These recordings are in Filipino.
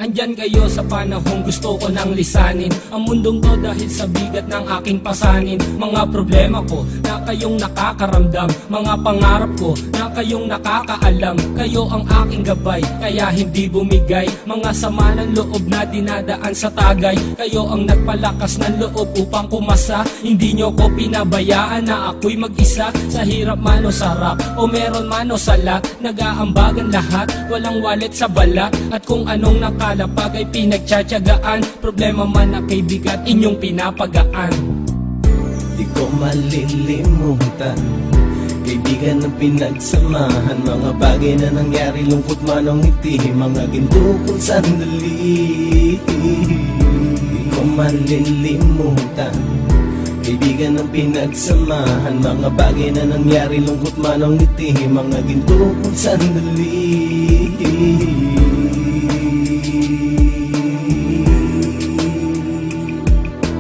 Andyan kayo sa panahong gusto ko nang lisanin ang mundong to dahil sa bigat ng aking pasanin. Mga problema ko na kayong nakakaramdam, mga pangarap ko na kayong nakakaalam. Kayo ang aking gabay, kaya hindi bumigay. Mga sama ng loob na dinadaan sa tagay, kayo ang nagpalakas ng loob upang kumasa. Hindi nyo ko pinabayaan na ako'y mag-isa. Sa hirap man o sarap, o meron man o sala, nag-aambagan lahat, walang wallet sa balat. At kung anong nakalapag ay pinagtsatsagaan, problema man na kay bigat inyong pinapagaan. Di ko malilimutan, kaibigan ng pinagsamahan, mga bagay na nangyari, lungkot man o ngiti, mga ginto kong sandali. Di ko malilimutan, kaibigan ng pinagsamahan, mga bagay na nangyari, lungkot man o ngiti, mga ginto kong sandali.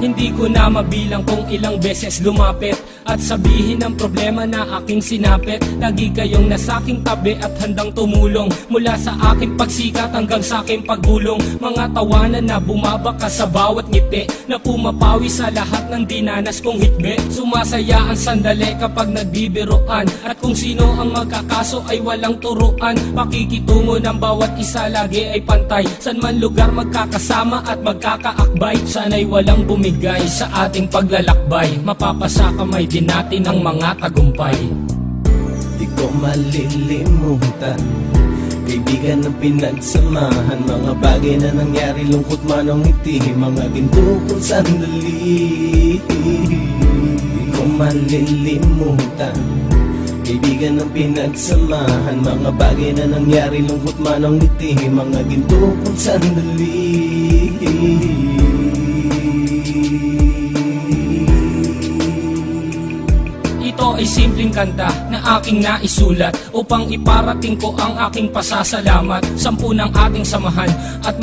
Hindi ko na mabilang kung ilang beses lumapit at sabihin ang problema na aking sinapit. Lagi kayong nasa aking tabi at handang tumulong, mula sa aking pagsikat hanggang sa aking paggulong. Mga tawanan na bumabaka sa bawat ngiti, na pumapawi sa lahat ng dinanas kong hitbe. Sumasaya ang sandali kapag nagbibiroan, at kung sino ang magkakaso ay walang turuan. Pakikitungo ng bawat isa lagi ay pantay, san man lugar magkakasama at magkakaakbay. Sana'y walang bumigay sa ating paglalakbay, mapapasa kamay din natin ang mga tagumpay. Di ko malilimutan, kaibigan ng pinagsamahan, mga bagay na nangyari, lungkot man o ngiti, mga ginto kong sandali. Di ko malilimutan, kaibigan ng pinagsamahan, mga bagay na nangyari, lungkot man o ngiti, mga ginto kong sandali. Ito ay simpleng kanta na aking naisulat upang iparating ko ang aking pasasalamat. 10 ng ating samahan at